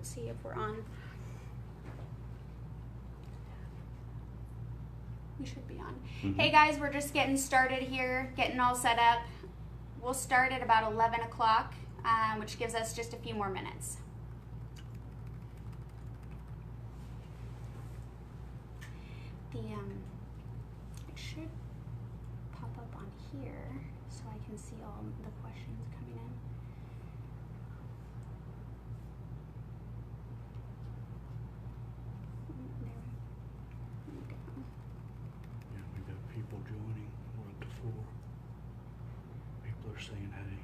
Let's see if we're on. We should be on. Hey guys, we're just getting started here, getting all set up. We'll start at about 11 o'clock, which gives us just a few more minutes. It should pop up on here so I can see all the questions coming in. There we go. Yeah, we got people joining. We're up to 4. People are saying hey.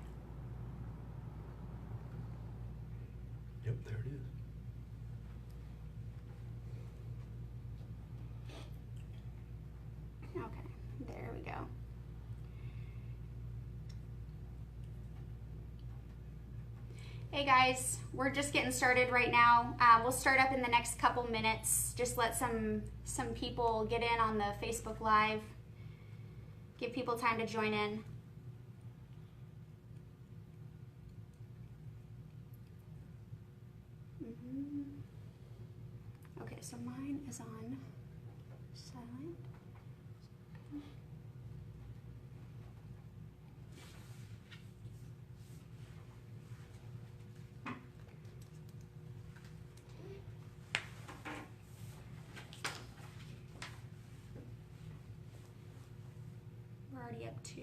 Yep, there it is. Okay, there we go. Hey guys, we're just getting started right now. We'll start up in the next couple minutes. Just let some people get in on the Facebook Live. Give people time to join in. Okay, so mine is on silent. We're already up to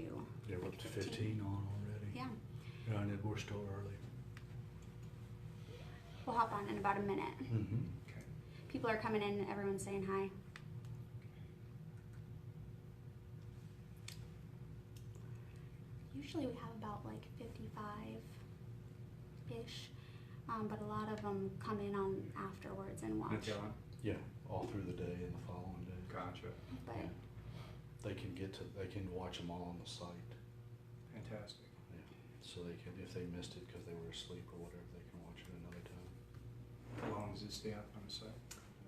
Yeah, we're up to 15 on already. Yeah. Yeah, and we're still early. We'll hop on in about a minute. Okay. People are coming in, everyone's saying hi. Usually we have about like 55-ish, but a lot of them come in on afterwards and watch. Yeah, all through the day and the following day. Gotcha. But Yeah. They can watch them all on the site. Fantastic. Yeah. So they can, if they missed it because they were asleep or whatever, they can watch it another time. How long does it stay up on the site?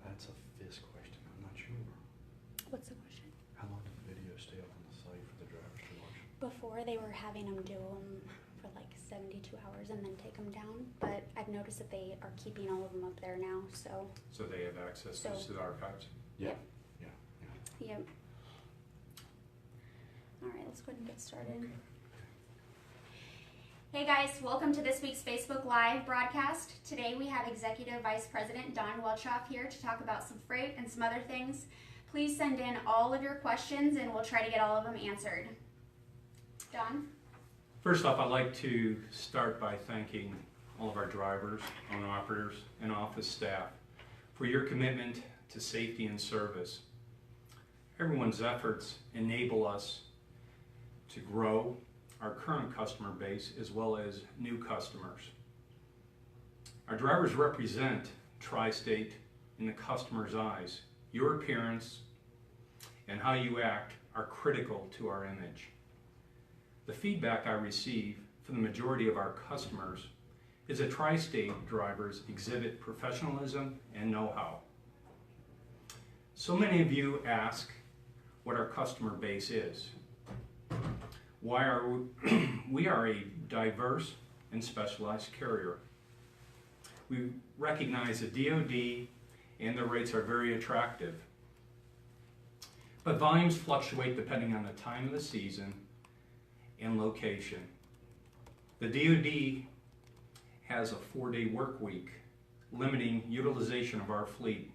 That's a Fisk question. I'm not sure. what's the question? How long did the video stay up on the site for the drivers to watch? Before they were having them do them for like 72 hours and then take them down, but I've noticed that they are keeping all of them up there now, so. So they have access to the archives? Yep. Yeah. Yep. All right, let's go ahead and get started. Okay. Hey guys, welcome to this week's Facebook Live broadcast. Today we have Executive Vice President Don Welchoff here to talk about some freight and some other things. Please send in all of your questions and we'll try to get all of them answered. Don? First off, I'd like to start by thanking all of our drivers, owner-operators, and office staff for your commitment to safety and service. Everyone's efforts enable us to grow our current customer base as well as new customers. Our drivers represent Tri-State in the customer's eyes. Your appearance and how you act are critical to our image. The feedback I receive from the majority of our customers is that Tri-State drivers exhibit professionalism and know-how. So many of you ask what our customer base is. Why are we are a diverse and specialized carrier. We recognize the DoD and their rates are very attractive. But volumes fluctuate depending on the time of the season and location. The DoD has a 4-day work week, limiting utilization of our fleet.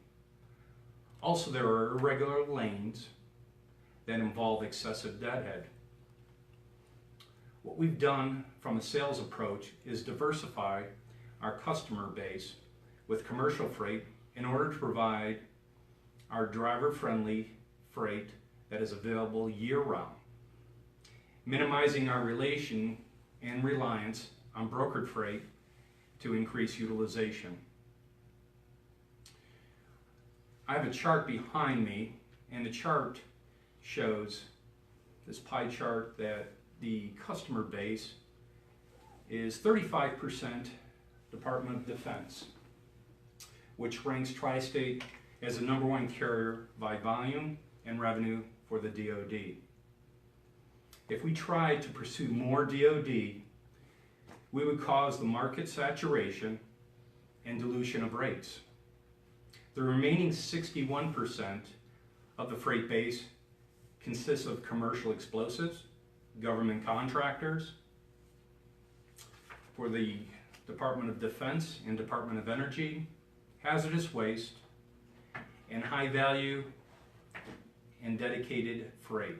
Also, there are irregular lanes that involve excessive deadhead. What we've done from a sales approach is diversify our customer base with commercial freight in order to provide our driver-friendly freight that is available year-round, minimizing our relation and reliance on brokered freight to increase utilization. I have a chart behind me, and the chart shows this pie chart that the customer base is 35% Department of Defense, which ranks Tri-State as the #1 carrier by volume and revenue for the DoD. If we tried to pursue more DoD, we would cause the market saturation and dilution of rates. The remaining 61% of the freight base consists of commercial explosives, government contractors, for the Department of Defense and Department of Energy, hazardous waste, and high value and dedicated freight.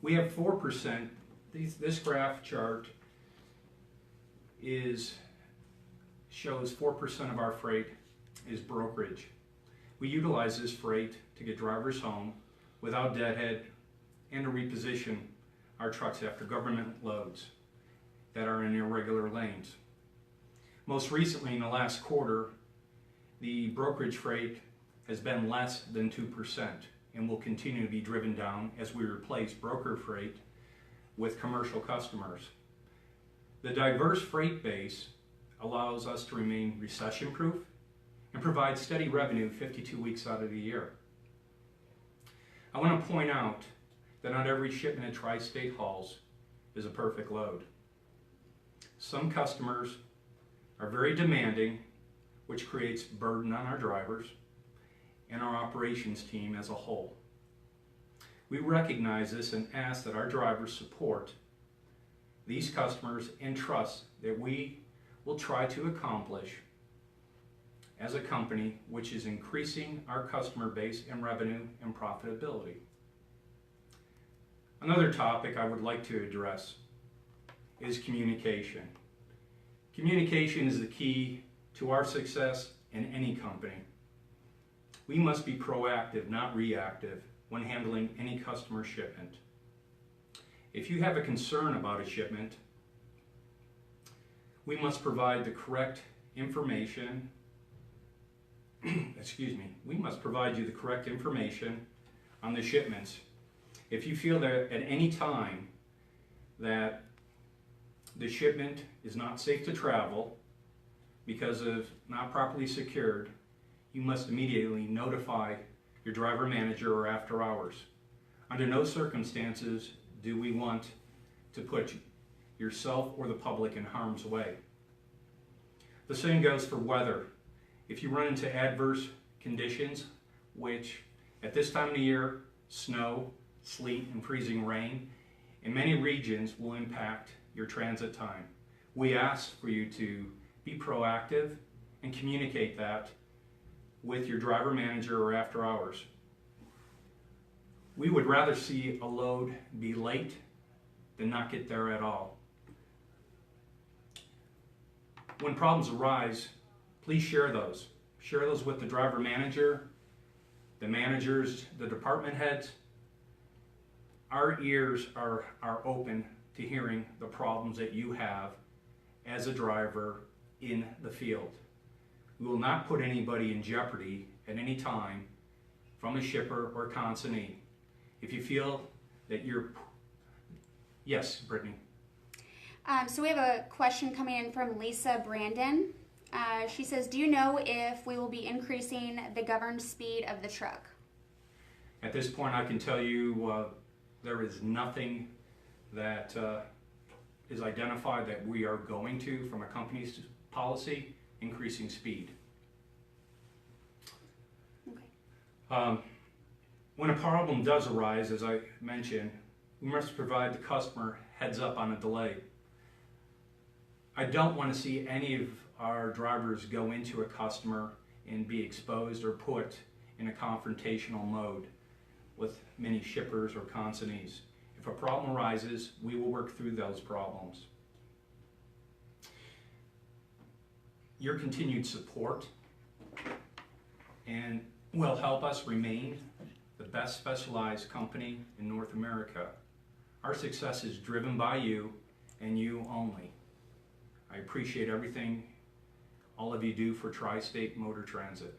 We have 4%. This graph chart shows 4% of our freight is brokerage. We utilize this freight to get drivers home without deadhead and to reposition our trucks after government loads that are in irregular lanes. Most recently, in the last quarter, the brokerage freight has been less than 2% and will continue to be driven down as we replace broker freight with commercial customers. The diverse freight base allows us to remain recession-proof and provide steady revenue 52 weeks out of the year. I want to point out that not every shipment at Tri-State hauls is a perfect load. Some customers are very demanding, which creates burden on our drivers and our operations team as a whole. We recognize this and ask that our drivers support these customers and trust that we will try to accomplish as a company, which is increasing our customer base and revenue and profitability. Another topic I would like to address is communication. Communication is the key to our success in any company. We must be proactive, not reactive, when handling any customer shipment. If you have a concern about a shipment, we must provide the correct information. We must provide you the correct information on the shipments. If you feel that at any time that the shipment is not safe to travel because of not properly secured, you must immediately notify your driver manager or after hours. Under no circumstances do we want to put yourself or the public in harm's way. The same goes for weather. If you run into adverse conditions, which at this time of the year, snow, sleet, and freezing rain, in many regions will impact your transit time. We ask for you to be proactive and communicate that with your driver manager or after hours. We would rather see a load be late than not get there at all. When problems arise, please share those. Share those with the driver manager, the managers, the department heads. Our ears are open to hearing the problems that you have as a driver in the field. We will not put anybody in jeopardy at any time from a shipper or consignee. If you feel that you're... Yes, Brittany. So we have a question coming in from Lisa Brandon. She says, do you know if we will be increasing the governed speed of the truck? At this point, I can tell you there is nothing that is identified that we are going to, from a company's policy, increasing speed. Okay. When a problem does arise, as I mentioned, we must provide the customer heads up on a delay. I don't want to see any of our drivers go into a customer and be exposed or put in a confrontational mode with many shippers or consignees. If a problem arises, we will work through those problems. Your continued support and will help us remain the best specialized company in North America. Our success is driven by you and you only. I appreciate everything all of you do for Tri-State Motor Transit.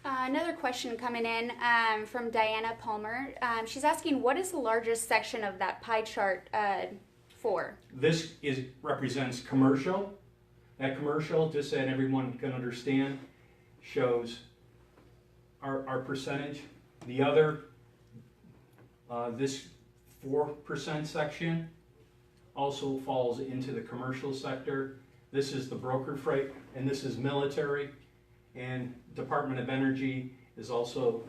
Another question coming in from Diana Palmer. She's asking, what is the largest section of that pie chart for? This represents commercial. That commercial, just so that everyone can understand, shows our percentage. The other, this 4% section also falls into the commercial sector. This is the brokered freight, and this is military, and Department of Energy is also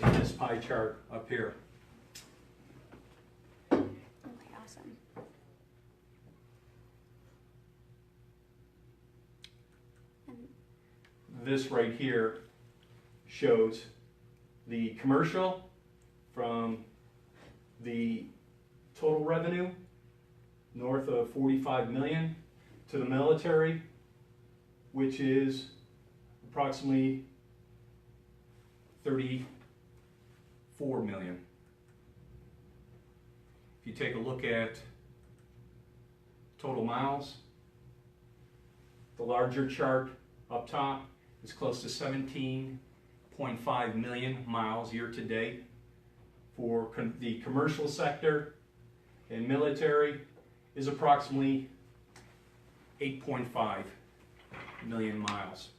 in this pie chart up here. Okay, awesome. And This right here shows the commercial from the total revenue north of 45 million to the military, which is approximately 34 million. If you take a look at total miles, the larger chart up top is close to 17.5 million miles year to date for the commercial sector, and military is approximately 8.5 million miles.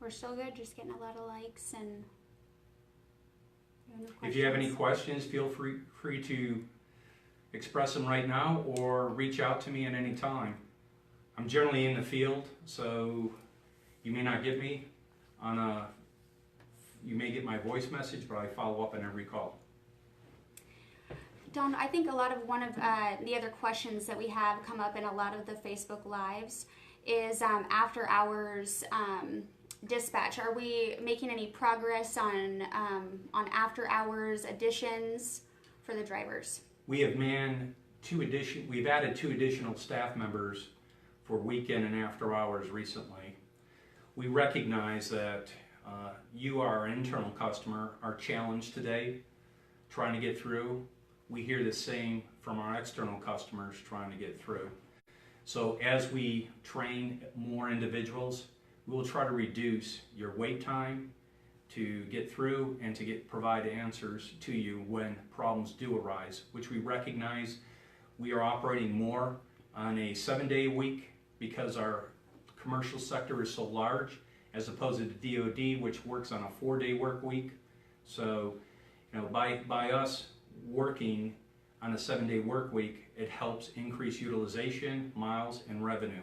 we're still good, just getting a lot of likes and no If you have any questions. questions, feel free to express them right now or reach out to me at any time. I'm generally in the field, so you may not get me on you may get my voice message, but I follow up on every call. Don, I think one of the other questions that we have come up in a lot of the Facebook Lives is after hours dispatch. Are we making any progress on after hours additions for the drivers? We have we've added 2 additional staff members for weekend and after hours recently. We recognize that you, our internal customer, are challenged today trying to get through. We hear the same from our external customers trying to get through. So as we train more individuals, we will try to reduce your wait time to get through and to provide answers to you when problems do arise, which we recognize we are operating more on a 7-day week because our commercial sector is so large, as opposed to the DoD, which works on a 4-day work week. So, by us working on a 7-day work week, it helps increase utilization, miles, and revenue.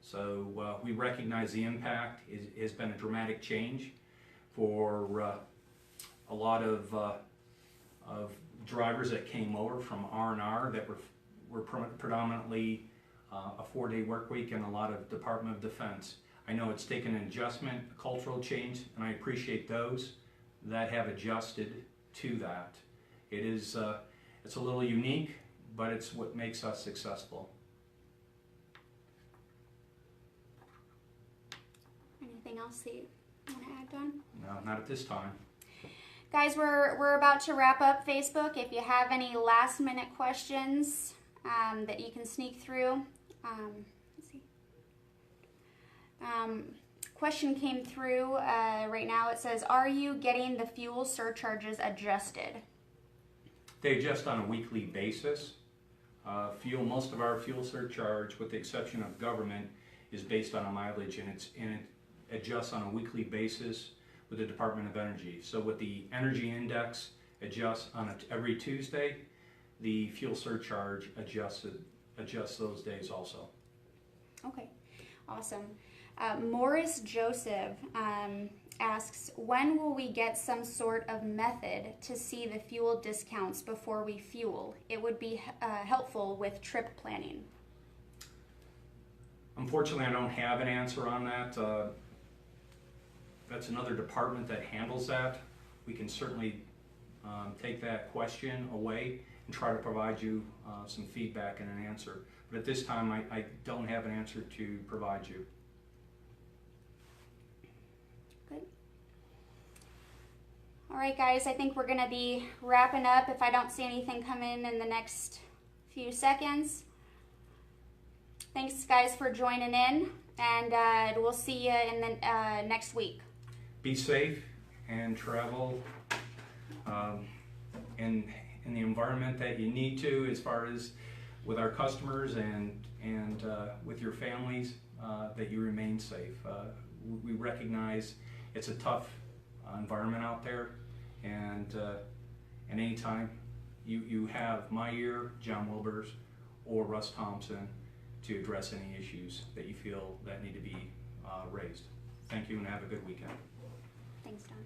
So we recognize the impact has been a dramatic change for a lot of drivers that came over from R&R that were predominantly a 4-day work week and a lot of Department of Defense. I know it's taken an adjustment, a cultural change, and I appreciate those that have adjusted to that. It's a little unique, but it's what makes us successful. Anything else that you want to add, Don? No, not at this time. Guys, we're about to wrap up Facebook. If you have any last minute questions that you can sneak through, let's see. Question came through right now. It says, are you getting the fuel surcharges adjusted? They adjust on a weekly basis. Most of our fuel surcharge, with the exception of government, is based on a mileage, and it adjusts on a weekly basis with the Department of Energy. So with the energy index adjusts on every Tuesday, the fuel surcharge adjusts those days also. Okay, awesome. Morris Joseph asks, when will we get some sort of method to see the fuel discounts before we fuel? It would be helpful with trip planning. Unfortunately, I don't have an answer on that. That's another department that handles that. We can certainly take that question away and try to provide you some feedback and an answer. But at this time, I don't have an answer to provide you. Good. All right, guys, I think we're going to be wrapping up if I don't see anything come in the next few seconds. Thanks, guys, for joining in, and we'll see you in the next week. Be safe and travel in the environment that you need to, as far as with our customers and with your families, that you remain safe. We recognize it's a tough environment out there, and anytime you have my ear, John Wilbur's, or Russ Thompson to address any issues that you feel that need to be raised. Thank you and have a good weekend. Thanks, Don.